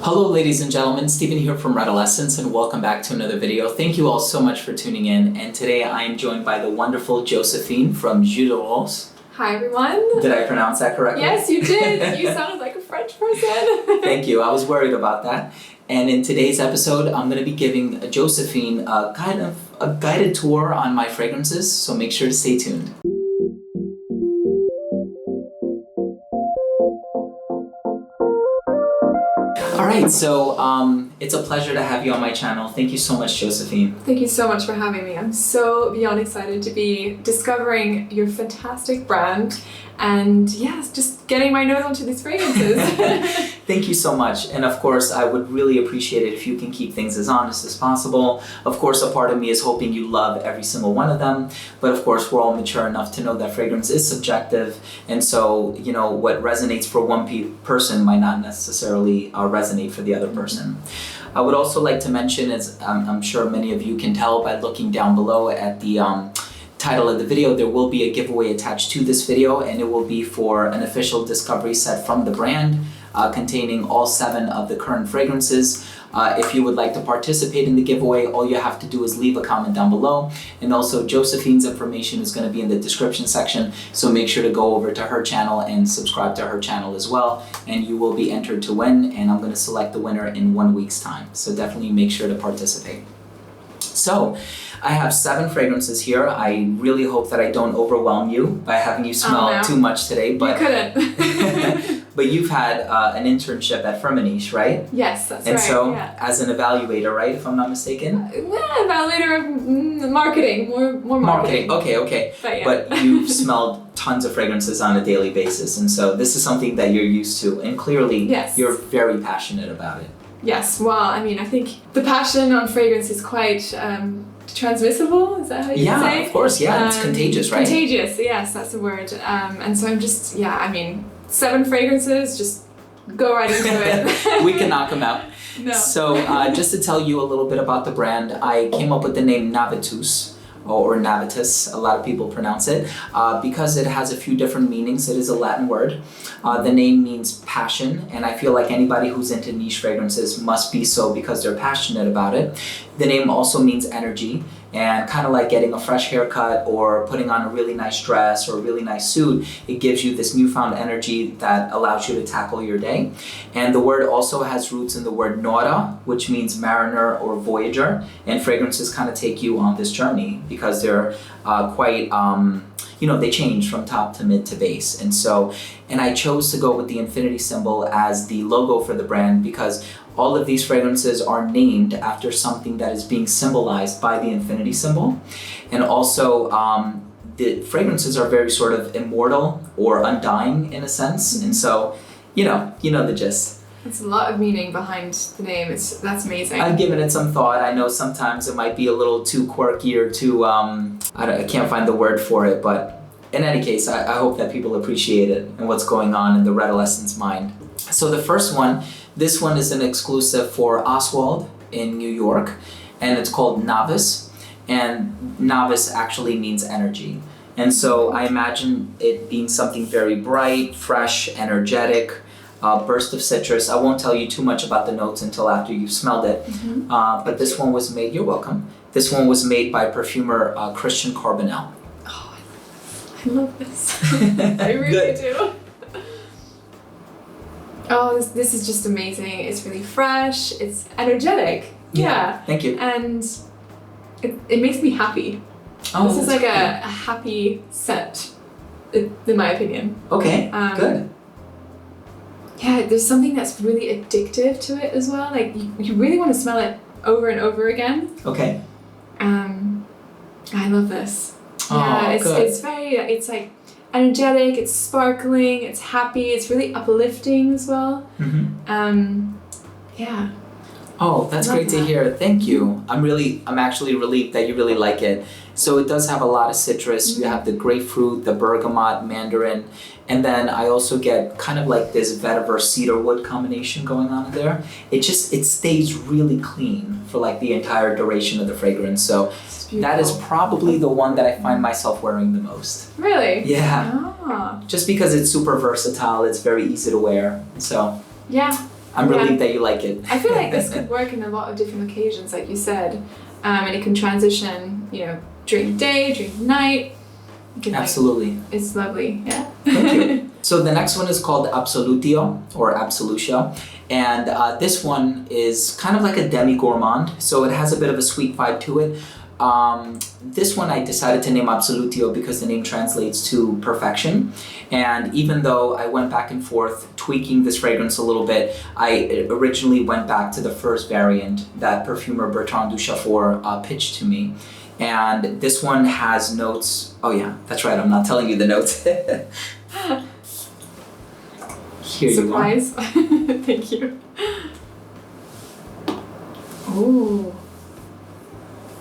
Hello ladies and gentlemen, Stephen here from Redolessence and welcome back to another video. Thank you all so much for tuning in, and today I am joined by the wonderful Josephine from Redolessence. Hi everyone. Did I pronounce that correctly? Yes, you did. You sounded like a French person. Thank you. I was worried about that. And in today's episode, I'm going to be giving Josephine a kind of a guided tour on my fragrances, so make sure to stay tuned. Alright, so it's a pleasure to have you on my channel. Thank you so much, Josephine. Thank you so much for having me. I'm so beyond excited to be discovering your fantastic brand and yes, just getting my nose onto these fragrances. Thank you so much. And of course, I would really appreciate it if you can keep things as honest as possible. Of course, a part of me is hoping you love every single one of them. But of course, we're all mature enough to know that fragrance is subjective. And so, you know, what resonates for one person might not necessarily resonate for the other person. I would also like to mention, as I'm sure many of you can tell by looking down below at the title of the video, there will be a giveaway attached to this video, and it will be for an official discovery set from the brand containing all 7 of the current fragrances. If you would like to participate in the giveaway, all you have to do is leave a comment down below, and also Josephine's information is going to be in the description section, so make sure to go over to her channel and subscribe to her channel as well, and you will be entered to win, and I'm going to select the winner in 1 week's time, so definitely make sure to participate. So, I have 7 fragrances here. I really hope that I don't overwhelm you by having you smell too much today. But you couldn't. But you've had an internship at Firmenich, right? Yes, that's right. And so, yeah. As an evaluator, right, if I'm not mistaken? Evaluator of marketing, more marketing. Okay. But, yeah. But you've smelled tons of fragrances on a daily basis, and so this is something that you're used to, and clearly you're very passionate about it. Yes, well, I mean, I think the passion on fragrance is quite transmissible, is that how you say? Yeah, of course, it's contagious, right? Contagious, yes, that's the word. And so I'm just, 7 fragrances, just go right into it. We can knock them out. No. So just to tell you a little bit about the brand, I came up with the name Navitus, or Navitus, a lot of people pronounce it, because it has a few different meanings. It is a Latin word. The name means passion, and I feel like anybody who's into niche fragrances must be so because they're passionate about it. The name also means energy, and kind of like getting a fresh haircut or putting on a really nice dress or a really nice suit, it gives you this newfound energy that allows you to tackle your day. And the word also has roots in the word naura, which means mariner or voyager, and fragrances kind of take you on this journey because they're quite, they change from top to mid to base. And I chose to go with the infinity symbol as the logo for the brand because all of these fragrances are named after something that is being symbolized by the infinity symbol. And also, the fragrances are very sort of immortal or undying in a sense. And so, you know the gist. It's a lot of meaning behind the name. That's amazing. I've given it some thought. I know sometimes it might be a little too quirky or too, I can't find the word for it, but in any case, I hope that people appreciate it and what's going on in the Redolessence mind. So the first one, this one is an exclusive for Oswald in New York, and it's called Novice, and Novice actually means energy. And so I imagine it being something very bright, fresh, energetic, burst of citrus. I won't tell you too much about the notes until after you've smelled it, but this one was made, you're welcome, this one was made by perfumer Christian Carbonell. Oh, I love this. I really do. Oh, this is just amazing. It's really fresh. It's energetic. Yeah. Thank you. And it makes me happy. Oh, this is like a happy scent, in my opinion. Okay, good. Yeah, there's something that's really addictive to it as well. Like, you really want to smell it over and over again. Okay. I love this. Oh, yeah, good. It's like energetic, it's sparkling, it's happy, it's really uplifting as well. Yeah. Oh, that's great to hear. Thank you. I'm actually relieved that you really like it. So it does have a lot of citrus. You have the grapefruit, the bergamot, mandarin, and then I also get kind of like this vetiver cedarwood combination going on in there. It stays really clean for like the entire duration of the fragrance. So that is probably the one that I find myself wearing the most. Really? Yeah. Just because it's super versatile, it's very easy to wear. So yeah. I'm relieved that you like it. I feel like this could work in a lot of different occasions, like you said, and it can transition, during the day, during the night. Absolutely. It's lovely, yeah. Thank you. So the next one is called Absolutio or Absolutia, and this one is kind of like a demi-gourmand, so it has a bit of a sweet vibe to it. This one I decided to name Absolutio because the name translates to perfection, and even though I went back and forth tweaking this fragrance a little bit, I originally went back to the first variant that perfumer Bertrand Duchaufour pitched to me. And this one has notes. Oh yeah, that's right. I'm not telling you the notes. Here Surprise. you are. Thank you. Oh.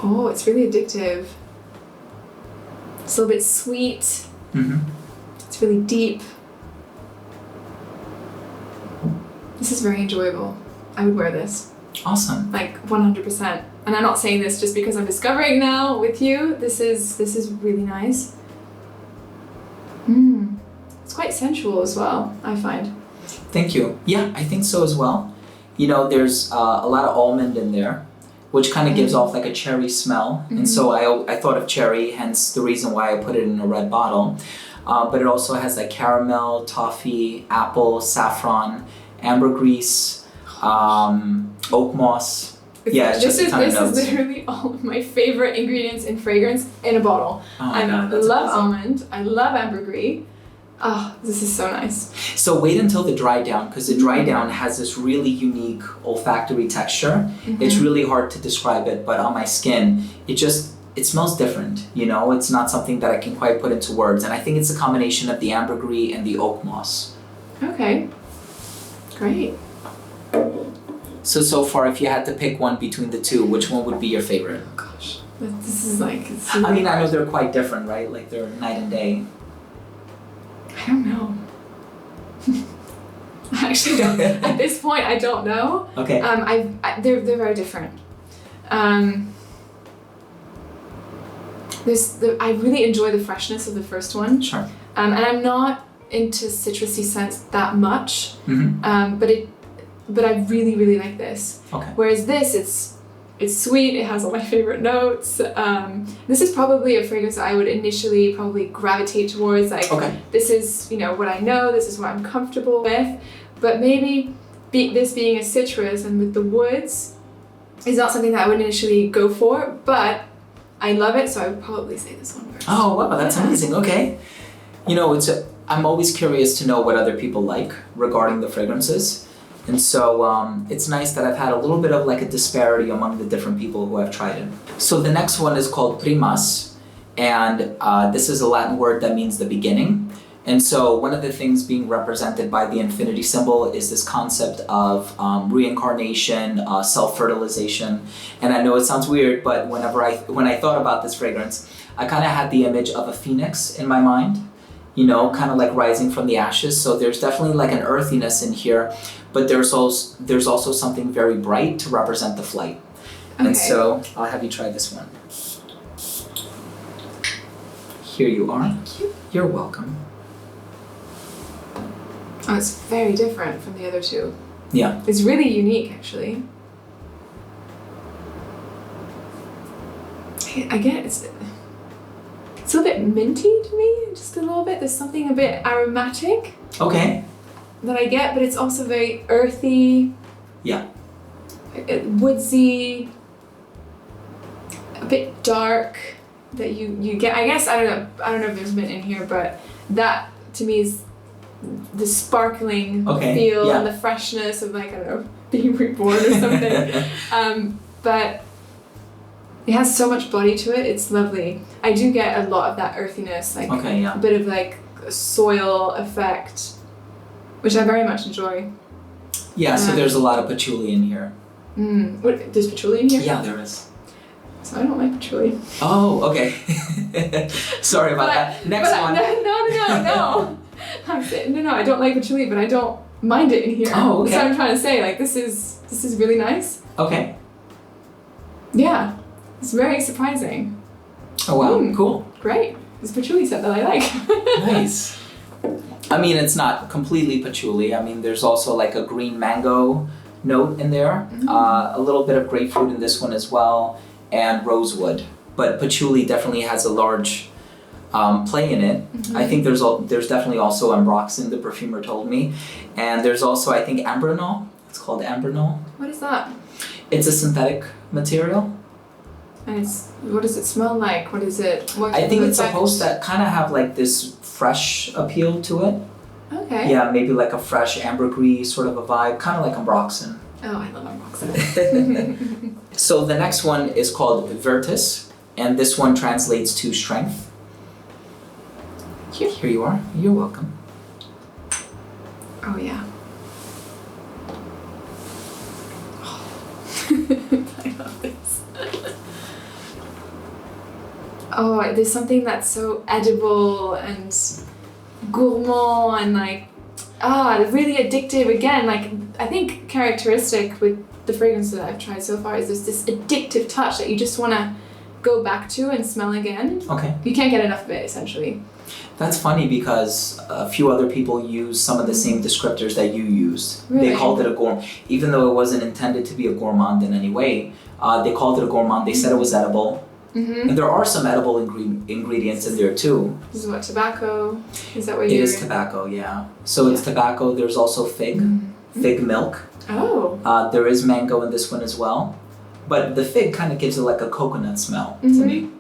Oh, it's really addictive. It's a little bit sweet. Mm-hmm. It's really deep. This is very enjoyable. I would wear this. Awesome. Like 100%. And I'm not saying this just because I'm discovering now with you. This is really nice. It's quite sensual as well, I find. Thank you. Yeah, I think so as well. There's a lot of almond in there, which kind of gives off like a cherry smell. And so I thought of cherry, hence the reason why I put it in a red bottle. But it also has like caramel, toffee, apple, saffron, ambergris, oak moss. It's this just a ton of notes. This is literally all of my favorite ingredients in fragrance in a bottle. Oh God, that's love amazing. almond. I love ambergris. Oh, this is so nice. So wait until the dry down, because the dry down has this really unique olfactory texture. It's really hard to describe it, but on my skin, it smells different. It's not something that I can quite put into words, and I think it's a combination of the ambergris and the oak moss. Okay. Great. So far, if you had to pick one between the two, which one would be your favorite? Oh gosh, this is like. I mean, I know they're quite different, right? Like they're night and day. I don't know. I actually don't. At this point, I don't know. Okay. They're very different. I really enjoy the freshness of the first one. Sure. And I'm not into citrusy scents that much. But I really, really like this. Okay. Whereas this, it's sweet. It has all my favorite notes. This is probably a fragrance that I would initially probably gravitate towards. Like, this is what I know. This is what I'm comfortable with. But maybe this being a citrus and with the woods is not something that I would initially go for. But I love it, so I would probably say this one first. Oh wow, that's amazing. Okay. I'm always curious to know what other people like regarding the fragrances. And so it's nice that I've had a little bit of like a disparity among the different people who have tried it. So the next one is called Primas, and this is a Latin word that means the beginning. And so one of the things being represented by the infinity symbol is this concept of reincarnation, self-fertilization. And I know it sounds weird, but when I thought about this fragrance, I kind of had the image of a phoenix in my mind, kind of like rising from the ashes. So there's definitely like an earthiness in here, but there's also something very bright to represent the flight. Okay. And so I'll have you try this one. Here you are. Thank you. You're welcome. Oh, it's very different from the other two. Yeah. It's really unique, actually. Again, it's a little bit minty to me, just a little bit. There's something a bit aromatic. Okay. That I get, but it's also very earthy. Yeah. Woodsy. A bit dark. That you get. I guess I don't know if there's mint in here, but that to me is the sparkling feel and the freshness of, like, I don't know, being reborn or something. But it has so much body to it. It's lovely. I do get a lot of that earthiness, like a bit of like a soil effect, which I very much enjoy. Yeah, so there's a lot of patchouli in here. What, there's patchouli in here? Yeah, there is. So I don't like patchouli. Oh, okay. Sorry about that. Next one. No. No, I don't like patchouli, but I don't mind it in here. Oh, okay. That's what I'm trying to say. Like, this is really nice. Okay. Yeah, it's very surprising. Oh wow, cool. Great. It's patchouli scent that I like. Nice. I mean, it's not completely patchouli. I mean, there's also like a green mango note in there, a little bit of grapefruit in this one as well, and rosewood. But patchouli definitely has a large play in it. I think there's definitely also ambroxan, the perfumer told me, and there's also, I think, ambronol. It's called ambronol. What is that? It's a synthetic material. And what does it smell like? What is it? I think it's supposed to kind of have like this fresh appeal to it. Okay. Yeah, maybe like a fresh ambergris sort of a vibe, kind of like ambroxan. Oh, I love ambroxan. So the next one is called Virtus, and this one translates to strength. Here you are. You're welcome. Oh, yeah. I love this. Oh, there's something that's so edible and gourmand and like, really addictive again. Like, I think characteristic with the fragrances that I've tried so far is there's this addictive touch that you just want to go back to and smell again. Okay. You can't get enough of it, essentially. That's funny because a few other people use some of the same descriptors that you used. Really? They called it a gourmand, even though it wasn't intended to be a gourmand in any way. They called it a gourmand. They said it was edible. And there are some edible ingredients in there too. This is what, tobacco? Is that what It is tobacco, yeah. So it's tobacco. There's also fig milk. Oh. There is mango in this one as well. But the fig kind of gives it like a coconut smell to me.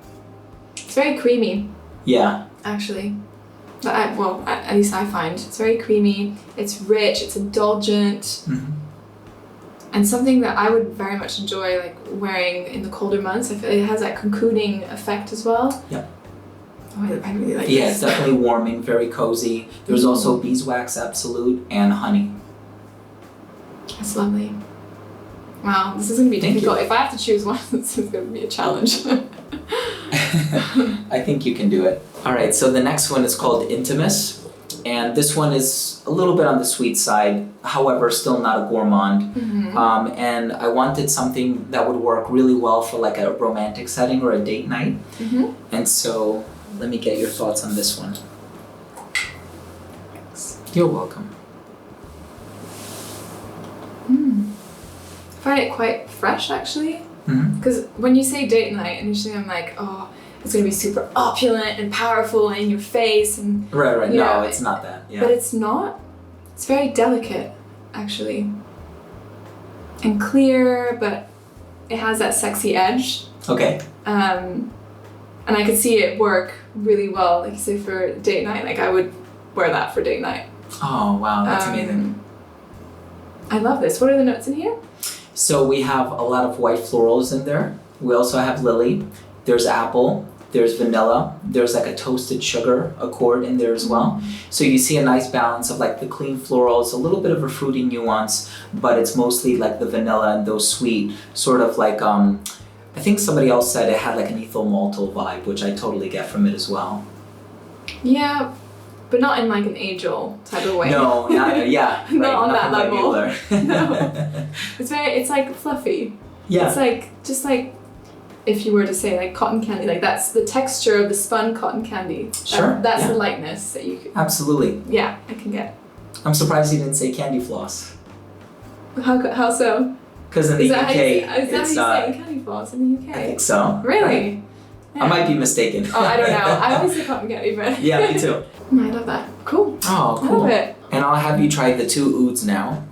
It's very creamy. Yeah. Actually. But at least I find. It's very creamy. It's rich. It's indulgent. And something that I would very much enjoy like wearing in the colder months. I feel it has that cocooning effect as well. Yeah. Oh, I really like Yeah, this. it's definitely warming, very cozy. There's also beeswax absolute and honey. That's lovely. Wow, this is going to be difficult. If I have to choose one, this is going to be a challenge. I think you can do it. All right, so the next one is called Intimus. And this one is a little bit on the sweet side, however, still not a gourmand. And I wanted something that would work really well for like a romantic setting or a date night. And so let me get your thoughts on this one. Thanks. You're welcome. I find it quite fresh, actually. Because when you say date night, initially I'm like, oh, it's going to be super opulent and powerful and in your face. And Right. You know, it's not that. Yeah. But it's not. It's very delicate, actually. And clear, but it has that sexy edge. Okay. And I could see it work really well, like you say, for date night. Like I would wear that for date night. Oh, wow. That's amazing. I love this. What are the notes in here? So we have a lot of white florals in there. We also have lily. There's apple. There's vanilla. There's like a toasted sugar accord in there as well. So you see a nice balance of like the clean florals, a little bit of a fruity nuance, but it's mostly like the vanilla and those sweet sort of like, I think somebody else said it had like an ethyl maltyl vibe, which I totally get from it as well. Yeah, but not in like an angel type of way. No, yeah. Not on that level. No. It's like fluffy. Yeah. It's like, just like, if you were to say like cotton candy, like that's the texture of the spun cotton candy. Sure. That's the lightness that you could. Absolutely. Yeah, I can get. I'm surprised you didn't say candy floss. How so? Because in the UK, is that how you say candy floss in the UK? I think so. Really? Right? Yeah. I might be mistaken. Oh, I don't know. I always say cotton candy, but. Yeah, me too. I love that. Cool. Oh, cool. I love it. And I'll have you try the two ouds now.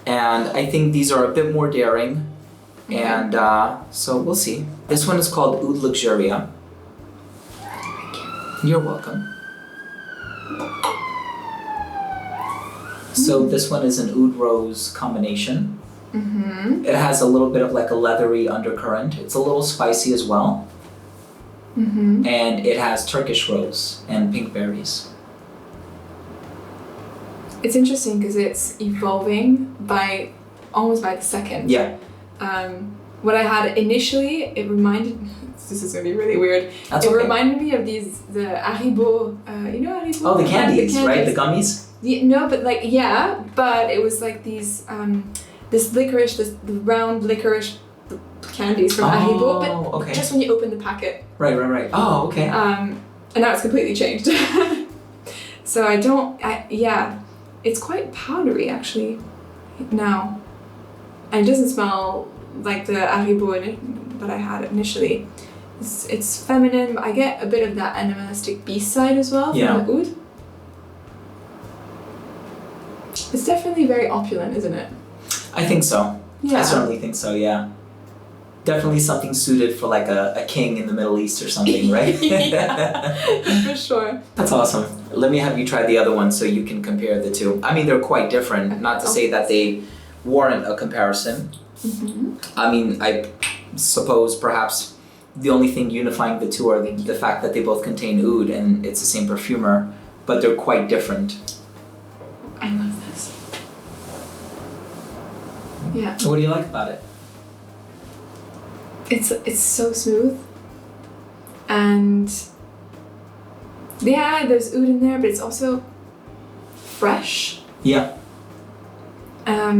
And I think these are a bit more daring. And so we'll see. This one is called Oud Luxuria. Thank you. You're welcome. So this one is an oud rose combination. It has a little bit of like a leathery undercurrent. It's a little spicy as well. And it has Turkish rose and pink berries. It's interesting because it's evolving almost by the second. Yeah. What I had initially, it reminded. This is gonna be really weird. That's it okay. reminded me of the Haribo. You know Haribo? Oh, the candies, right? The gummies. Yeah, no, but but it was like these this licorice, the round licorice candies from Haribo, but just when you open the packet. Right. Oh, okay. And now it's completely changed. So it's quite powdery actually now. And it doesn't smell like the Haribo that I had initially. It's feminine, but I get a bit of that animalistic beast side as well from the oud. It's definitely very opulent, isn't it? I think so. Yeah. I certainly think so, yeah. Definitely something suited for like a king in the Middle East or something, right? Yeah, for sure. That's awesome. Let me have you try the other one so you can compare the two. I mean, they're quite different. Not to say that they warrant a comparison. Mm-hmm. I mean, I suppose perhaps the only thing unifying the two are the fact that they both contain oud and it's the same perfumer, but they're quite different. I love this. Yeah. What do you like about it? It's so smooth, and there's oud in there, but it's also fresh. Yeah. I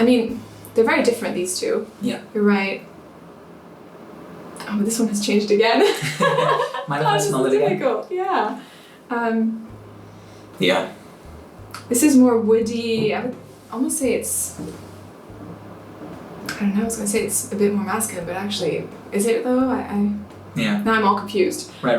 mean, they're very different, these two. Yeah. You're right. Oh, this one has changed again. Mind if I smell it again? Difficult. Yeah. Yeah. This is more woody. I would almost say it's... I don't know, I was going to say it's a bit more masculine, but actually, is it though? Yeah. Now I'm all confused. Right.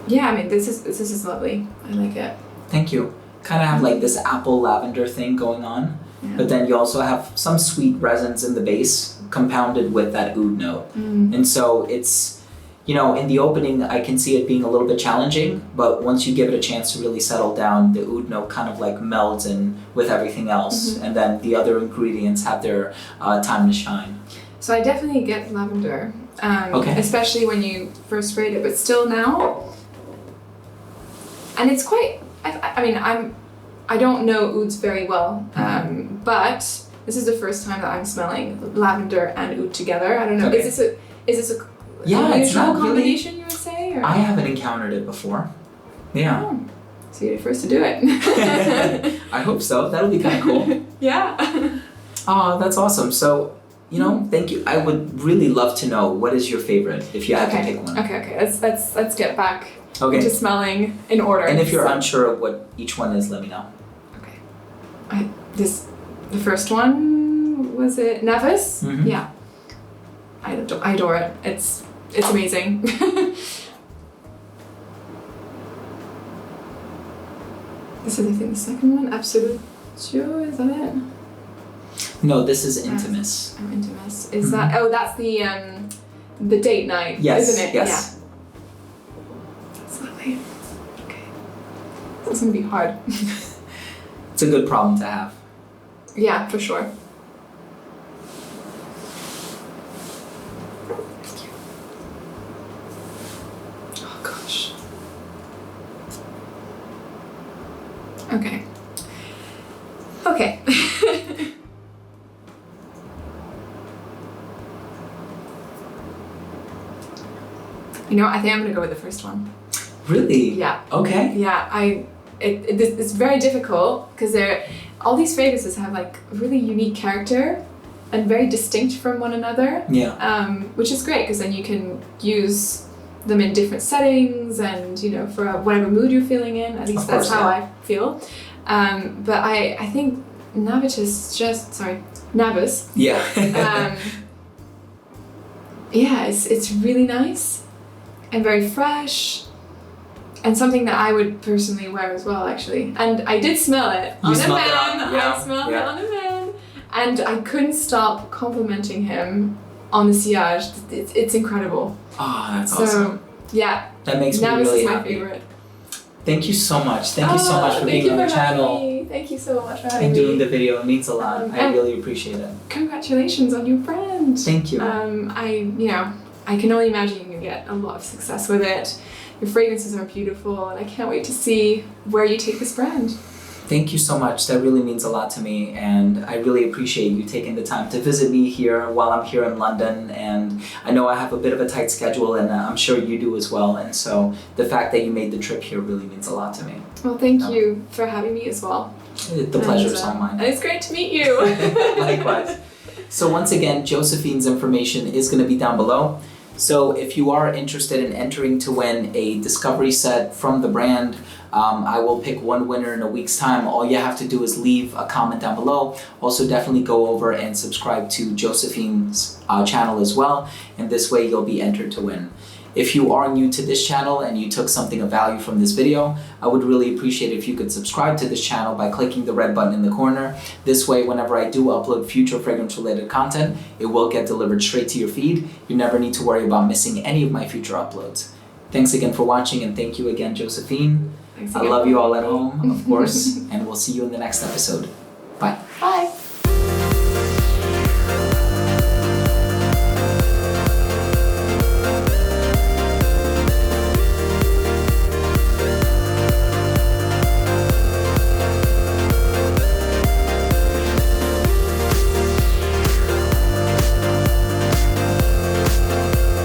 Yeah, I mean, this is lovely. I like it. Thank you. Kind of have like this apple lavender thing going on, but then you also have some sweet resins in the base compounded with that oud note. And so it's, in the opening, I can see it being a little bit challenging, but once you give it a chance to really settle down, the oud note kind of like melds in with everything else, and then the other ingredients have their time to shine. So I definitely get lavender, especially when you first sprayed it, but still now, and it's quite. I don't know ouds very well, but this is the first time that I'm smelling lavender and oud together. I don't know. Okay. Is this a unusual combination, really, you would say? Or? I haven't encountered it before. Yeah. Oh. So you're the first to do it. I hope so. That'll be kind of cool. Yeah. Oh, that's awesome. So, thank you. I would really love to know, what is your favorite, if you had to pick one. Okay. Let's get back to smelling in order. And if you're unsure of what each one is, let me know. Okay. The first one, was it Novice? Mm-hmm. Yeah. I adore it. It's amazing. This is, I think, the second one. Absolute Joe, is that it? No, this is Intimus. Intimus. Is that? Oh, that's the date night. Yes. Isn't it? Yes. Yeah. That's lovely. Okay. That's gonna be hard. It's a good problem to have. Yeah, for sure. Oh gosh. Okay. I think I'm gonna go with the first one. Really? Yeah. Okay. Yeah, it's very difficult because all these fragrances have like really unique character and very distinct from one another. Yeah. Which is great because then you can use them in different settings and for whatever mood you're feeling in. At least that's how I feel. But I think Navitus Yeah. Yeah, it's really nice and very fresh. And something that I would personally wear as well, actually. And I did smell it on a man. I smelled it on a man. And I couldn't stop complimenting him on the sillage. It's incredible. Oh, that's awesome. Yeah. That makes me really happy. Navitus is my favorite. Thank you so much. Thank you so much for being on the channel. Thank you so much for having me. And doing the video. It means a lot. I really appreciate it. Congratulations on your brand. Thank you. I can only imagine you can get a lot of success with it. Your fragrances are beautiful, and I can't wait to see where you take this brand. Thank you so much. That really means a lot to me, and I really appreciate you taking the time to visit me here while I'm here in London. And I know I have a bit of a tight schedule, and I'm sure you do as well. And so the fact that you made the trip here really means a lot to me. Well, thank you for having me as well. The pleasure is all mine. And it's great to meet you. Likewise. So once again, Josephine's information is going to be down below. So if you are interested in entering to win a discovery set from the brand, I will pick one winner in a week's time. All you have to do is leave a comment down below. Also, definitely go over and subscribe to Josephine's channel as well. And this way you'll be entered to win. If you are new to this channel and you took something of value from this video, I would really appreciate it if you could subscribe to this channel by clicking the red button in the corner. This way, whenever I do upload future fragrance-related content, it will get delivered straight to your feed. You never need to worry about missing any of my future uploads. Thanks again for watching, and thank you again, Josephine. I love you all at home, of course, and we'll see you in the next episode. Bye. Bye.